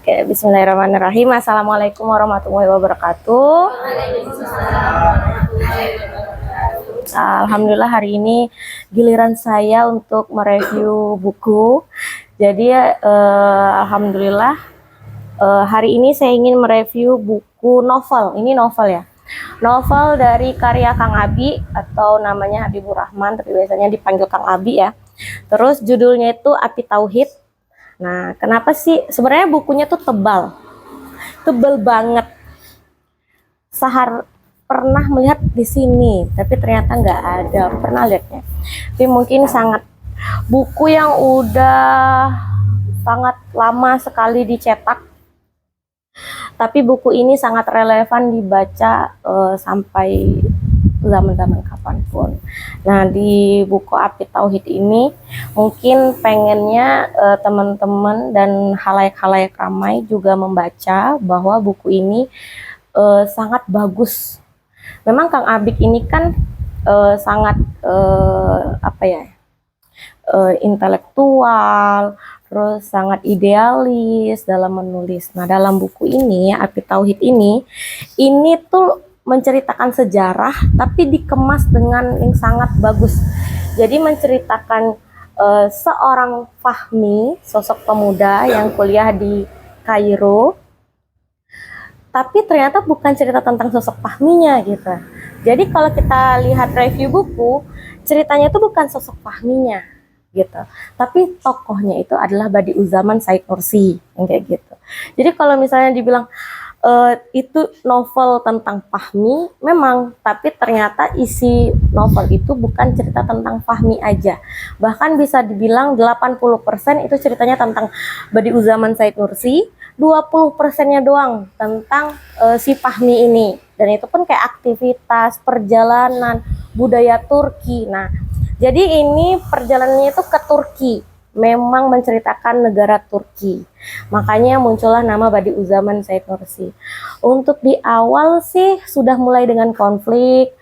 Oke, bismillahirrahmanirrahim. Assalamualaikum warahmatullahi wabarakatuh. Alhamdulillah hari ini giliran saya untuk mereview buku. Jadi alhamdulillah hari ini saya ingin mereview buku novel. Ini novel ya. Novel dari karya Kang Abi atau namanya Habibur Rahman, tapi biasanya dipanggil Kang Abi ya. Terus judulnya itu Api Tauhid. Nah, kenapa sih? Sebenarnya bukunya tuh tebal banget. Sahar pernah melihat di sini, tapi ternyata nggak ada pernah lihatnya. Tapi mungkin sangat buku yang udah sangat lama sekali dicetak. Tapi buku ini sangat relevan dibaca sampai zaman-zaman kapanpun. Nah, di buku Api Tauhid ini mungkin pengennya teman-teman dan khalayak-khalayak ramai juga membaca bahwa buku ini sangat bagus. Memang Kang Abik ini kan sangat intelektual, terus sangat idealis dalam menulis. Nah, dalam buku ini Api Tauhid ini tuh menceritakan sejarah tapi dikemas dengan yang sangat bagus. Jadi menceritakan seorang Fahmi, sosok pemuda yang kuliah di Kairo, tapi ternyata bukan cerita tentang sosok Fahminya gitu. Jadi kalau kita lihat review buku, ceritanya itu bukan sosok Fahminya gitu, tapi tokohnya itu adalah Badiuzaman Said Nursi yang kayak gitu. Jadi kalau misalnya dibilang itu novel tentang Fahmi, memang, tapi ternyata isi novel itu bukan cerita tentang Fahmi aja. Bahkan bisa dibilang 80% itu ceritanya tentang Badiuzaman Said Nursi, 20%-nya doang tentang si Fahmi ini. Dan itu pun kayak aktivitas, perjalanan, budaya Turki. Nah, jadi ini perjalanannya itu ke Turki. Memang menceritakan negara Turki. Makanya muncullah nama Badiuzaman Said Nursi. Untuk di awal sih sudah mulai dengan konflik,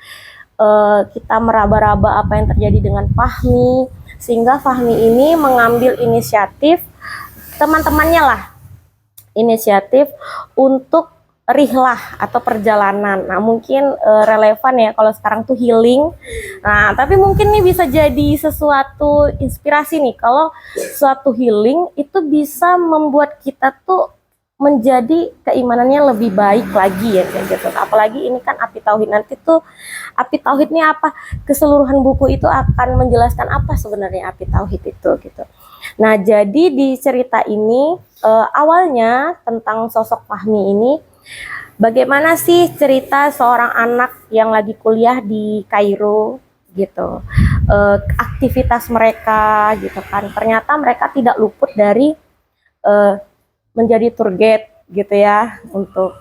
kita meraba-raba apa yang terjadi dengan Fahmi, sehingga Fahmi ini mengambil inisiatif, teman-temannya lah, inisiatif untuk rihlah atau perjalanan. Nah, mungkin relevan ya kalau sekarang tuh healing. Nah, tapi mungkin nih bisa jadi sesuatu inspirasi nih kalau suatu healing itu bisa membuat kita tuh menjadi keimanannya lebih baik lagi ya kayak gitu. Apalagi ini kan Api Tauhid, nanti tuh Api Tauhid ini apa? Keseluruhan buku itu akan menjelaskan apa sebenarnya Api Tauhid itu gitu. Nah, jadi di cerita ini awalnya tentang sosok Fahmi ini, bagaimana sih cerita seorang anak yang lagi kuliah di Kairo gitu, aktivitas mereka gitu kan. Ternyata mereka tidak luput dari menjadi tour guide gitu ya, untuk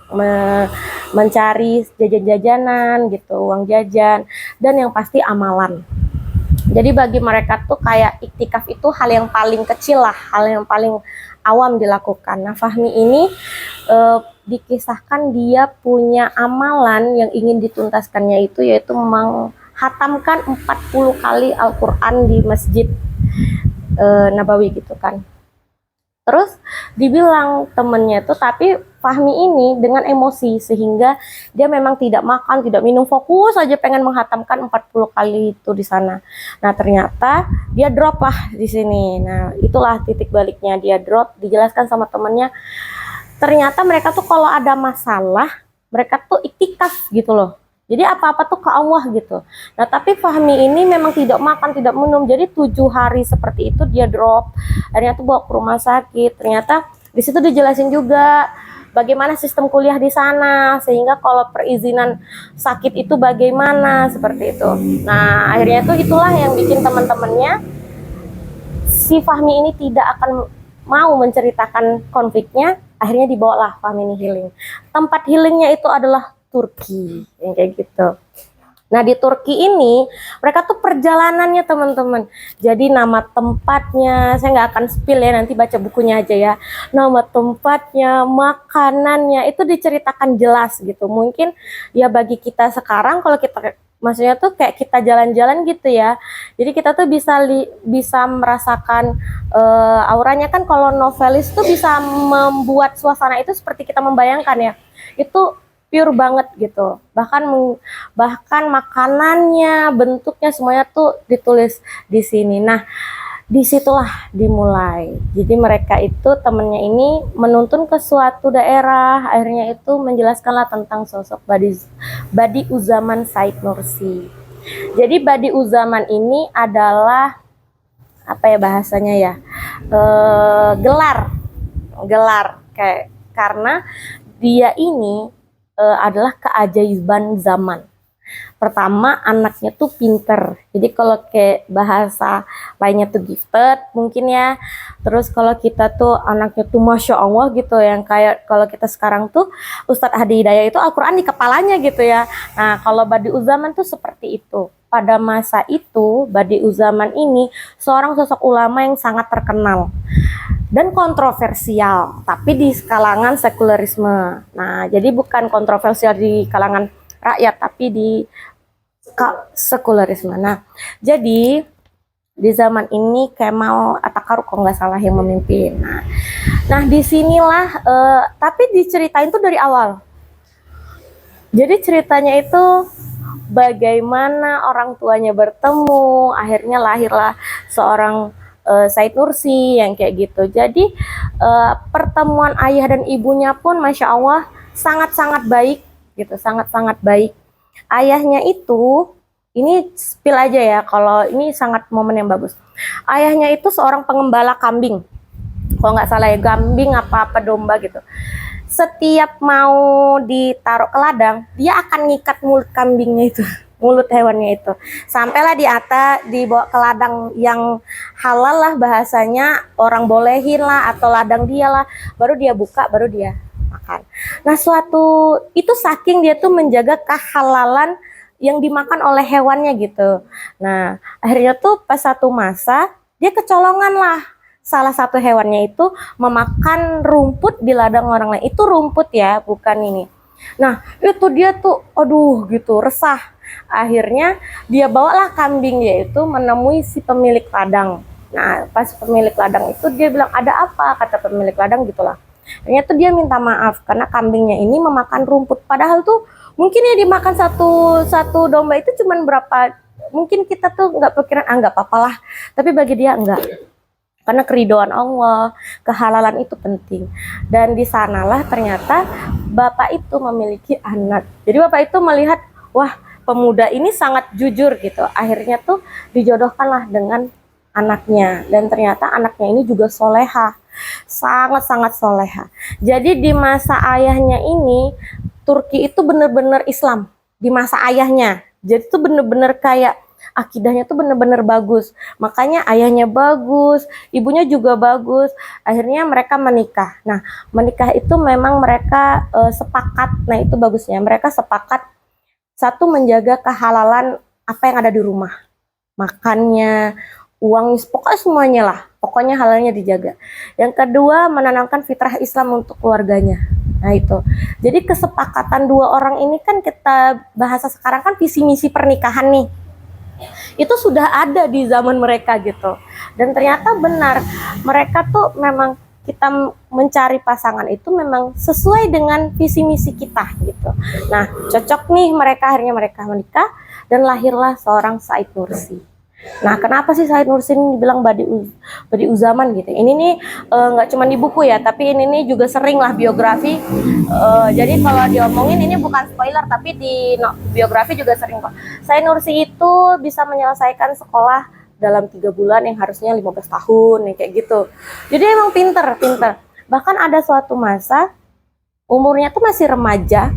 mencari jajan-jajanan gitu, uang jajan, dan yang pasti amalan. Jadi bagi mereka tuh kayak iktikaf itu hal yang paling kecil lah, hal yang paling awam dilakukan. Nah, Fahmi ini dikisahkan dia punya amalan yang ingin dituntaskannya itu yaitu menghatamkan 40 kali Al-Quran di Masjid Nabawi gitu kan. Terus dibilang temennya tuh, tapi Fahmi ini dengan emosi sehingga dia memang tidak makan, tidak minum, fokus aja pengen menghatamkan 40 kali itu di sana. Nah, ternyata dia drop lah di sini. Nah, itulah titik baliknya, dia drop. Dijelaskan sama temennya, ternyata mereka tuh kalau ada masalah, mereka tuh iktikaf gitu loh. Jadi apa-apa tuh ke Allah gitu. Nah, tapi Fahmi ini memang tidak makan, tidak minum. Jadi 7 hari seperti itu dia drop. Akhirnya tuh bawa ke rumah sakit. Ternyata di situ dijelasin juga bagaimana sistem kuliah di sana, sehingga kalau perizinan sakit itu bagaimana, seperti itu. Nah, akhirnya tuh itulah yang bikin teman-temannya, si Fahmi ini tidak akan mau menceritakan konfliknya. Akhirnya dibawalah Fahmi ini healing. Tempat healingnya itu adalah Turki, yang kayak gitu. Nah, di Turki ini mereka tuh perjalanannya teman-teman. Jadi nama tempatnya saya nggak akan spill ya, nanti baca bukunya aja ya. Nama tempatnya, makanannya itu diceritakan jelas gitu. Mungkin ya bagi kita sekarang kalau kita Maksudnya tuh kayak kita jalan-jalan gitu ya. Jadi kita tuh bisa merasakan auranya kan. Kalau novelis tuh bisa membuat suasana itu seperti kita membayangkan ya. Itu pure banget gitu. Bahkan makanannya, bentuknya semuanya tuh ditulis di sini. Nah, disitulah dimulai. Jadi mereka itu temennya ini menuntun ke suatu daerah, akhirnya itu menjelaskanlah tentang sosok Badi Uzaman Said Nursi. Jadi Badi Uzaman ini adalah apa ya bahasanya ya, gelar kayak, karena dia ini adalah keajaiban zaman. Pertama, anaknya tuh pinter. Jadi kalau kayak bahasa lainnya tuh gifted mungkin ya. Terus kalau kita tuh anaknya tuh Masya Allah gitu, yang kayak kalau kita sekarang tuh Ustadz Hadi Hidayat itu Al-Quran di kepalanya gitu ya. Nah, kalau Badi Uzaman tuh seperti itu. Pada masa itu, Badi Uzaman ini seorang sosok ulama yang sangat terkenal dan kontroversial, tapi di kalangan sekulerisme. Nah, jadi bukan kontroversial di kalangan rakyat, tapi di sekulerisme. Nah, jadi di zaman ini Kemal Atatürk kalau nggak salah yang memimpin. Nah disinilah, tapi diceritain tuh dari awal. Jadi ceritanya itu bagaimana orang tuanya bertemu, akhirnya lahirlah seorang Said Nursi yang kayak gitu. Jadi pertemuan ayah dan ibunya pun Masya Allah sangat-sangat baik gitu, sangat-sangat baik. Ayahnya itu, ini spill aja ya, kalau ini sangat momen yang bagus. Ayahnya itu seorang pengembala kambing, kalau nggak salah ya, kambing apa domba gitu. Setiap mau ditaruh ke ladang, dia akan ngikat mulut kambingnya itu, mulut hewannya itu, sampailah di atas dibawa ke ladang yang halal lah bahasanya, orang bolehin lah atau ladang dia lah, baru dia buka, baru dia makan. Nah suatu itu saking dia tuh menjaga kehalalan yang dimakan oleh hewannya gitu. Nah akhirnya tuh pas satu masa dia kecolongan lah, salah satu hewannya itu memakan rumput di ladang orang lain. Itu rumput ya, bukan ini. Nah itu dia tuh aduh gitu, resah. Akhirnya dia bawalah kambing dia itu menemui si pemilik ladang. Nah pas pemilik ladang itu dia bilang, ada apa? Kata pemilik ladang gitulah. Ternyata dia minta maaf karena kambingnya ini memakan rumput, padahal tuh mungkin ya dimakan satu domba itu cuman berapa, mungkin kita tuh nggak pikiran nggak apa-apa lah, tapi bagi dia enggak, karena keridhaan Allah, kehalalan itu penting. Dan di sanalah ternyata bapak itu memiliki anak. Jadi bapak itu melihat, wah pemuda ini sangat jujur gitu, akhirnya tuh dijodohkanlah dengan anaknya, dan ternyata anaknya ini juga soleha, sangat-sangat soleha. Jadi di masa ayahnya ini Turki itu bener-bener Islam di masa ayahnya. Jadi itu bener-bener kayak akidahnya tuh bener-bener bagus. Makanya ayahnya bagus, ibunya juga bagus. Akhirnya mereka menikah. Nah menikah itu memang mereka sepakat. Nah itu bagusnya, mereka sepakat satu menjaga kehalalan apa yang ada di rumah, makannya, uang, pokoknya semuanya lah, pokoknya halalnya dijaga. Yang kedua, menanamkan fitrah Islam untuk keluarganya. Nah itu, jadi kesepakatan dua orang ini kan, kita bahasa sekarang kan visi misi pernikahan nih, itu sudah ada di zaman mereka gitu. Dan ternyata benar, mereka tuh memang, kita mencari pasangan itu memang sesuai dengan visi misi kita gitu. Nah cocok nih mereka, akhirnya mereka menikah dan lahirlah seorang Said Nursi. Nah kenapa sih Said Nursi ini dibilang Badi Uzaman gitu? Ini nih nggak cuma di buku ya, tapi ini nih juga sering lah biografi. Jadi kalau diomongin ini bukan spoiler, tapi di biografi juga sering kok. Said Nursi itu bisa menyelesaikan sekolah dalam 3 bulan yang harusnya 15 tahun, yang kayak gitu. Jadi emang pinter. Bahkan ada suatu masa umurnya tuh masih remaja,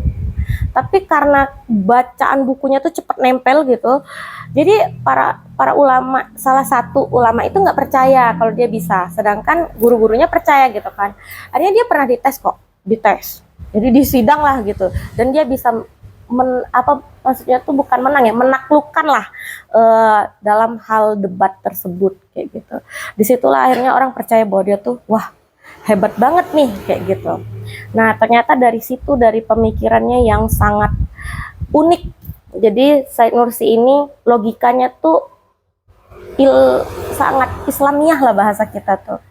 tapi karena bacaan bukunya tuh cepet nempel gitu, jadi para ulama, salah satu ulama itu nggak percaya kalau dia bisa, sedangkan guru-gurunya percaya gitu kan. Akhirnya dia pernah dites, jadi disidang lah gitu, dan dia bisa maksudnya tuh bukan menang ya, menaklukkan lah dalam hal debat tersebut kayak gitu. Disitulah akhirnya orang percaya bahwa dia tuh wah hebat banget nih kayak gitu. Nah ternyata dari situ, dari pemikirannya yang sangat unik, Jadi Said Nursi ini logikanya tuh sangat Islamiah lah bahasa kita tuh.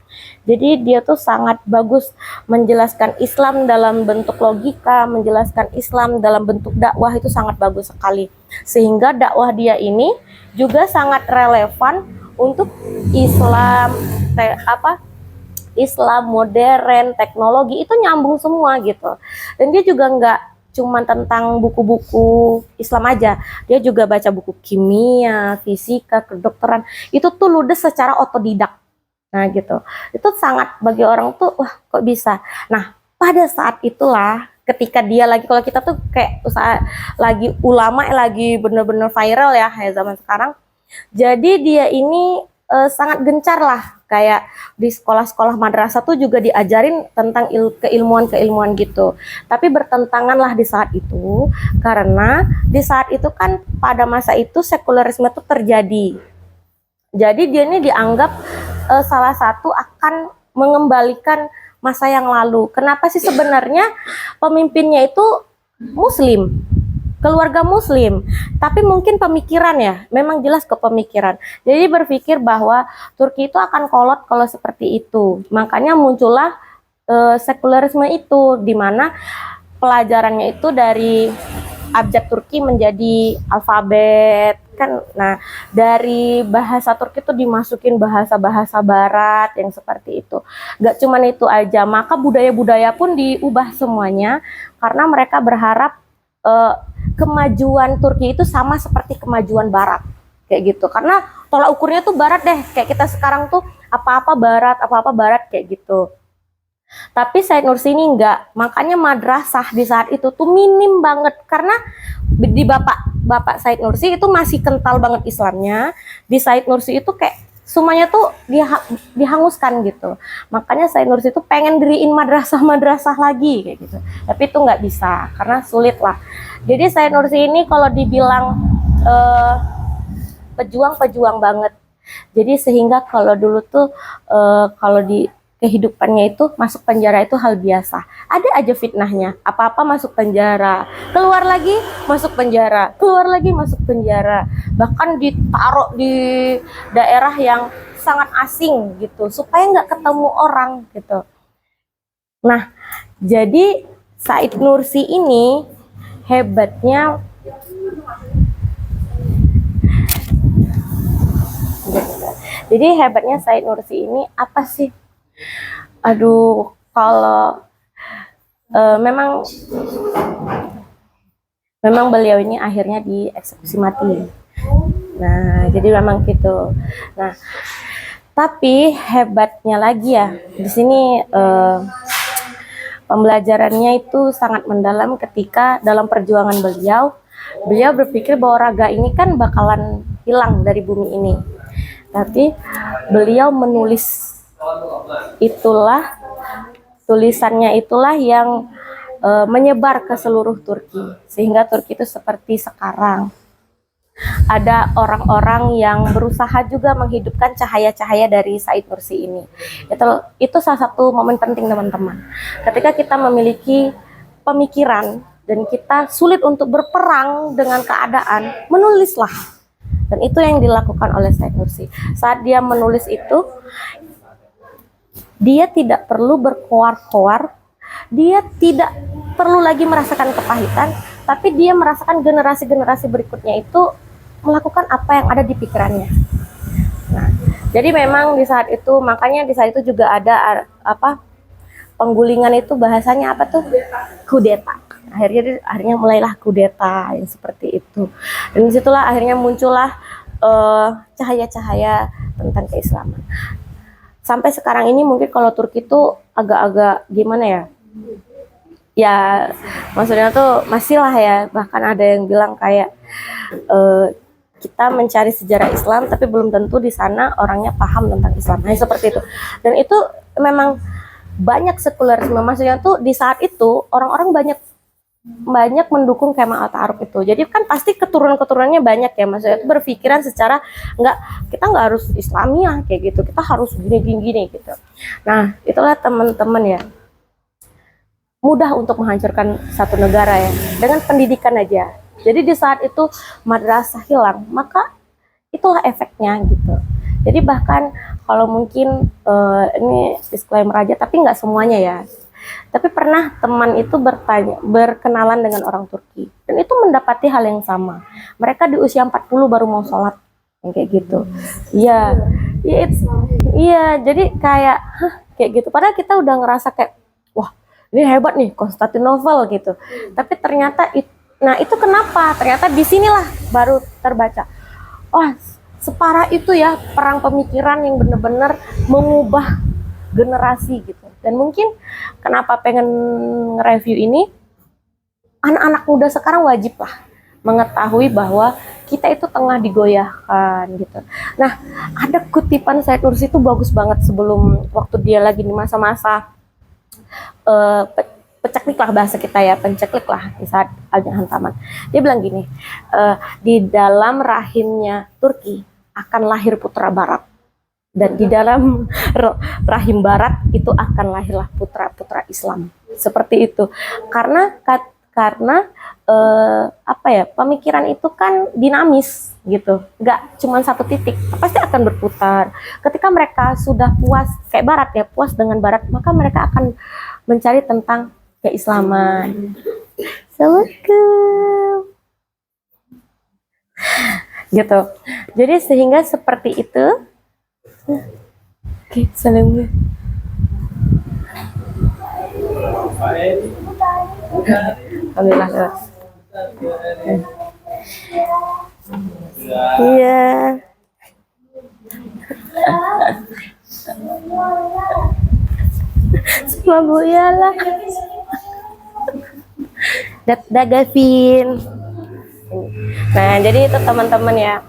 Jadi dia tuh sangat bagus menjelaskan Islam dalam bentuk logika, menjelaskan Islam dalam bentuk dakwah, itu sangat bagus sekali. Sehingga dakwah dia ini juga sangat relevan untuk Islam Islam modern, teknologi, itu nyambung semua gitu. Dan dia juga nggak cuma tentang buku-buku Islam aja, dia juga baca buku kimia, fisika, kedokteran, itu tuh ludes secara otodidak. Nah gitu, itu sangat bagi orang tuh, wah kok bisa. Nah pada saat itulah ketika dia lagi, kalau kita tuh kayak usaha lagi ulama, lagi bener-bener viral ya kayak zaman sekarang. Jadi dia ini sangat gencar lah, kayak di sekolah-sekolah madrasah tuh juga diajarin tentang keilmuan-keilmuan gitu. Tapi bertentangan lah di saat itu, karena di saat itu kan pada masa itu sekularisme itu terjadi. Jadi dia ini dianggap salah satu akan mengembalikan masa yang lalu. Kenapa sih sebenarnya pemimpinnya itu Muslim, keluarga Muslim, tapi mungkin pemikiran ya, memang jelas ke pemikiran. Jadi berpikir bahwa Turki itu akan kolot kalau seperti itu. Makanya muncullah sekularisme itu, di mana pelajarannya itu dari abjad Turki menjadi alfabet kan. Nah, dari bahasa Turki itu dimasukin bahasa-bahasa barat yang seperti itu. Gak cuman itu aja, maka budaya-budaya pun diubah semuanya, karena mereka berharap kemajuan Turki itu sama seperti kemajuan barat kayak gitu. Karena tolak ukurnya tuh barat deh, kayak kita sekarang tuh apa-apa barat kayak gitu. Tapi Said Nursi ini enggak, makanya madrasah di saat itu tuh minim banget, karena di bapak Said Nursi itu masih kental banget Islamnya, di Said Nursi itu kayak semuanya tuh dihanguskan gitu. Makanya Said Nursi itu pengen diriin madrasah lagi kayak gitu, tapi itu nggak bisa karena sulit lah. Jadi Said Nursi ini kalau dibilang pejuang banget. Jadi sehingga kalau dulu tuh kalau di kehidupannya itu masuk penjara itu hal biasa. Ada aja fitnahnya, apa-apa masuk penjara, keluar lagi masuk penjara, keluar lagi masuk penjara. Bahkan ditaruh di daerah yang sangat asing gitu, supaya nggak ketemu orang gitu. Nah, jadi Said Nursi ini hebatnya, jadi hebatnya Said Nursi ini apa sih? Aduh, kalau memang beliau ini akhirnya dieksekusi mati. Nah, jadi memang gitu. Nah, tapi hebatnya lagi ya, di sini pembelajarannya itu sangat mendalam ketika dalam perjuangan beliau berpikir bahwa raga ini kan bakalan hilang dari bumi ini. Tapi beliau menulis, tulisannya itulah yang menyebar ke seluruh Turki, sehingga Turki itu seperti sekarang. Ada orang-orang yang berusaha juga menghidupkan cahaya-cahaya dari Said Nursi ini. Itu salah satu momen penting teman-teman. Ketika kita memiliki pemikiran dan kita sulit untuk berperang dengan keadaan, menulislah. Dan itu yang dilakukan oleh Said Nursi. Saat dia menulis itu, dia tidak perlu berkoar-koar, dia tidak perlu lagi merasakan kepahitan, tapi dia merasakan generasi-generasi berikutnya itu melakukan apa yang ada di pikirannya. Nah, jadi memang di saat itu, makanya di saat itu juga ada penggulingan itu bahasanya apa tuh? Kudeta. Akhirnya mulailah kudeta yang seperti itu. Dan disitulah akhirnya muncullah cahaya-cahaya tentang keislaman. Sampai sekarang ini mungkin kalau Turki itu agak-agak gimana ya? Ya maksudnya tuh masih lah ya, bahkan ada yang bilang kayak kita mencari sejarah Islam tapi belum tentu di sana orangnya paham tentang Islam. Nah, seperti itu. Dan itu memang banyak sekularisme, maksudnya tuh di saat itu orang-orang banyak mendukung Kemal Atatürk itu. Jadi kan pasti keturunan-keturunannya banyak ya, maksudnya itu berpikiran secara kita nggak harus Islamiah kayak gitu, kita harus gini gitu. Nah, itulah teman-teman ya, mudah untuk menghancurkan satu negara ya dengan pendidikan aja. Jadi di saat itu madrasah hilang, maka itulah efeknya gitu. Jadi bahkan kalau mungkin ini disclaimer aja, tapi nggak semuanya ya. Tapi pernah teman itu berkenalan dengan orang Turki, dan itu mendapati hal yang sama. Mereka di usia 40 baru mau sholat, yang kayak gitu. Iya, iya, iya. Jadi kayak, kayak gitu. Padahal kita udah ngerasa kayak, wah, ini hebat nih, Konstantinopel gitu. Tapi ternyata, nah itu kenapa? Ternyata disinilah baru terbaca. Wah, separah itu ya perang pemikiran yang bener-bener mengubah generasi gitu. Dan mungkin kenapa pengen nge-review ini, anak-anak muda sekarang wajib lah mengetahui bahwa kita itu tengah digoyahkan gitu. Nah, ada kutipan Said Nursi itu bagus banget sebelum waktu dia lagi di masa-masa peceklik lah bahasa kita ya, penceklik lah di saat Al-Hantaman. Dia bilang gini, di dalam rahimnya Turki akan lahir putra Barat, dan di dalam rahim Barat itu akan lahirlah putra-putra Islam. Seperti itu. Karena apa ya, pemikiran itu kan dinamis gitu, nggak cuma satu titik, pasti akan berputar. Ketika mereka sudah puas kayak Barat ya, puas dengan Barat, maka mereka akan mencari tentang keislaman. Assalamualaikum. Gitu. Jadi sehingga seperti itu. Oke, salam. Alhamdulillah. Iya. Semua Bu ya lah. Gavin. Nah, jadi itu teman-teman ya.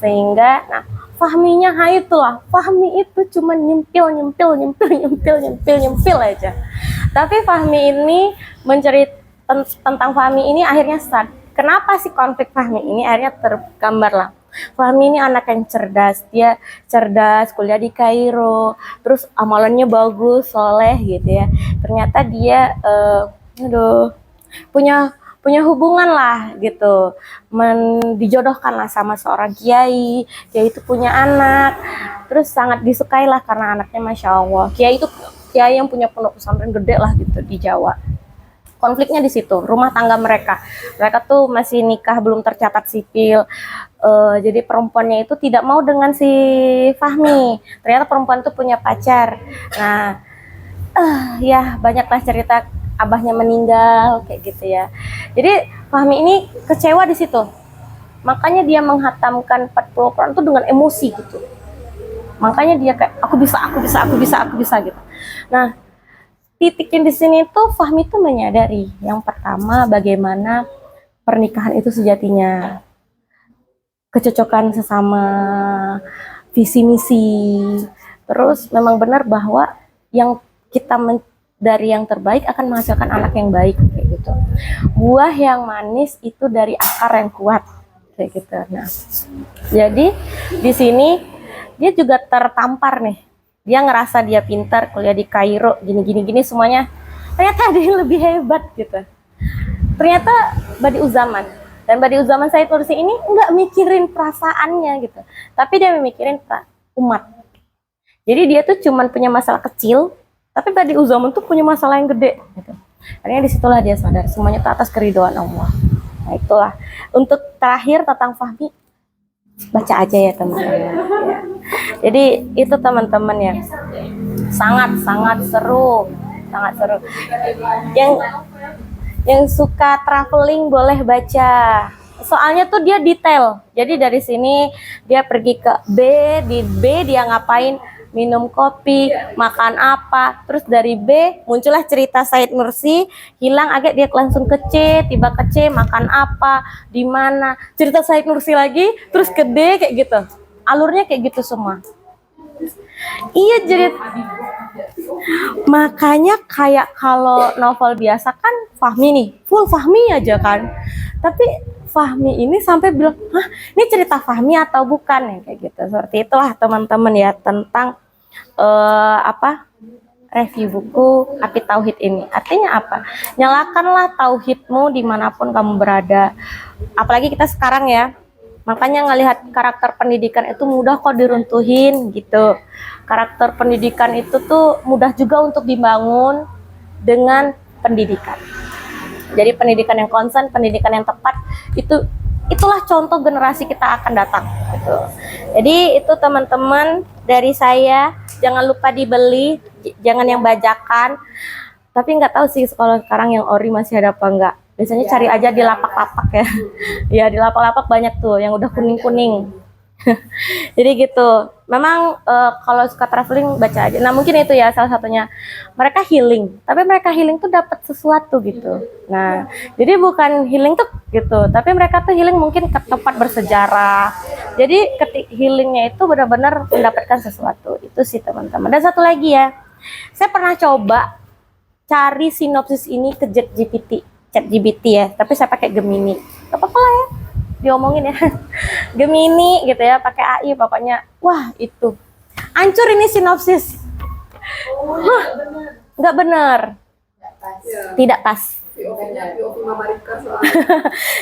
Sehingga, nah, Fahminya itulah. Fahmi itu cuma nyempil aja. Tapi Fahmi ini tentang Fahmi ini akhirnya start. Kenapa sih konflik Fahmi ini akhirnya tergambar lah. Fahmi ini anak yang cerdas, dia cerdas, kuliah di Kairo, terus amalannya bagus, soleh gitu ya. Ternyata dia punya hubungan lah gitu, dijodohkan lah sama seorang kiai itu punya anak, terus sangat disukai lah karena anaknya Masya Allah. Kiai itu kiai yang punya pondok pesantren gede lah gitu di Jawa. Konfliknya di situ, rumah tangga mereka tuh masih nikah, belum tercatat sipil. Jadi perempuannya itu tidak mau dengan si Fahmi. Ternyata perempuan itu punya pacar. Nah, ya banyaklah cerita, abahnya meninggal kayak gitu ya. Jadi Fahmi ini kecewa di situ. Makanya dia menghatamkan 40 Quran itu dengan emosi gitu. Makanya dia kayak aku bisa gitu. Nah, titiknya di sini tuh Fahmi tuh menyadari yang pertama bagaimana pernikahan itu sejatinya kecocokan sesama, visi misi. Terus memang benar bahwa yang kita dari yang terbaik akan menghasilkan anak yang baik kayak gitu. Buah yang manis itu dari akar yang kuat kayak gitu. Nah, jadi di sini dia juga tertampar nih. Dia ngerasa dia pintar, kuliah di Kairo, gini semuanya. Ternyata dia lebih hebat gitu. Ternyata Badi'u Zaman. Dan Badi'u Zaman Said Nursi ini nggak mikirin perasaannya gitu. Tapi dia memikirin umat. Jadi dia tuh cuman punya masalah kecil, tapi Badi'u Zaman tuh punya masalah yang gede gitu. Akhirnya disitulah dia sadar semuanya itu atas keridhaan Allah. Nah itulah. Untuk terakhir tentang Fahmi, baca aja ya teman-teman ya. Jadi itu teman-teman ya, sangat seru. Yang suka traveling boleh baca, soalnya tuh dia detail. Jadi dari sini dia pergi ke B, di B dia ngapain, minum kopi, makan apa, terus dari B muncullah cerita Said Nursi, hilang agak dia langsung ke C, tiba ke C, makan apa, di mana, cerita Said Nursi lagi, terus ke D kayak gitu. Alurnya kayak gitu semua. Iya, jadi makanya kayak kalau novel biasa kan Fahmi nih, full Fahmi aja kan. Tapi Fahmi ini sampai bilang, "Hah, ini cerita Fahmi atau bukan?" Ya kayak gitu. Seperti itulah teman-teman ya tentang review buku Api Tauhid ini. Artinya apa? Nyalakanlah tauhidmu dimanapun kamu berada. Apalagi kita sekarang ya. Makanya ngelihat karakter pendidikan itu mudah kok diruntuhin gitu. Karakter pendidikan itu tuh mudah juga untuk dibangun dengan pendidikan. Jadi pendidikan yang konsen, pendidikan yang tepat, itulah contoh generasi kita akan datang gitu. Jadi itu teman-teman dari saya, jangan lupa dibeli, jangan yang bajakan. Tapi nggak tahu sih kalau sekarang yang ori masih ada apa enggak. Biasanya cari aja di lapak-lapak ya. Ya di lapak-lapak banyak tuh yang udah kuning-kuning. Jadi gitu. Memang kalau suka traveling baca aja. Nah mungkin itu ya salah satunya. Mereka healing, tapi mereka healing tuh dapat sesuatu gitu. Nah jadi bukan healing tuh gitu, tapi mereka tuh healing mungkin ke tempat bersejarah. Jadi healingnya itu benar-benar mendapatkan sesuatu. Itu sih teman-teman. Dan satu lagi ya, saya pernah coba cari sinopsis ini ke ChatGPT ya, tapi saya pakai Gemini. Gak apa-apa lah ya, diomongin ya. Gemini gitu ya, pakai AI pokoknya. Wah itu, hancur ini sinopsis. Wah, nggak benar, tidak pas.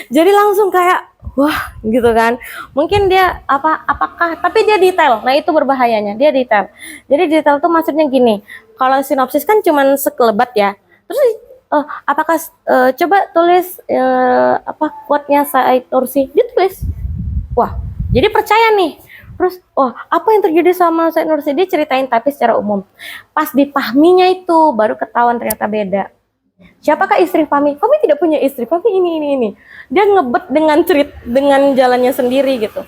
Jadi langsung kayak wah gitu kan. Mungkin dia apakah, tapi dia detail. Nah itu berbahayanya, dia detail. Jadi detail tuh maksudnya gini. Kalau sinopsis kan cuman sekelebat ya. Terus apakah coba tulis quote-nya Said Nursi, ditulis. Wah, jadi percaya nih. Terus, apa yang terjadi sama Said Nursi? Dia ceritain tapi secara umum. Pas dipahaminya itu baru ketahuan ternyata beda. Siapakah istri Fahmi? Fahmi tidak punya istri. Fahmi ini. Dia ngebet dengan jalannya sendiri gitu.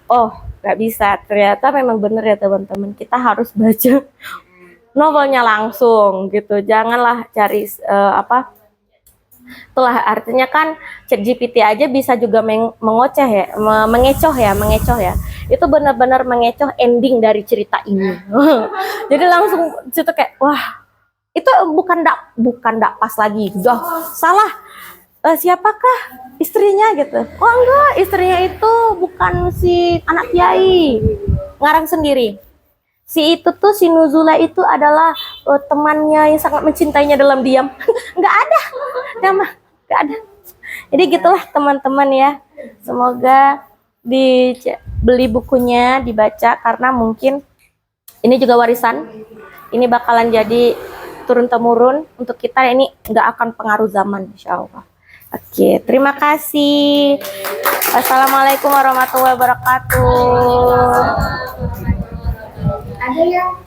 Oh, nggak bisa. Ternyata memang benar ya teman-teman. Kita harus baca novelnya langsung gitu. Janganlah cari itulah artinya kan ChatGPT aja bisa juga mengecoh ya. Itu benar-benar mengecoh ending dari cerita ini. Jadi langsung situ kayak wah, itu bukan ndak pas lagi. Udah salah. Siapakah istrinya gitu? Oh enggak, istrinya itu bukan si anak kiai. Ngarang sendiri. Si Nuzula itu adalah temannya yang sangat mencintainya dalam diam. Nggak ada. Jadi gitulah teman-teman ya. Semoga dibeli bukunya, dibaca, karena mungkin ini juga warisan. Ini bakalan jadi turun-temurun untuk kita. Ini nggak akan pengaruh zaman, insya Allah. Oke, terima kasih. Wassalamualaikum warahmatullahi wabarakatuh. Ada yang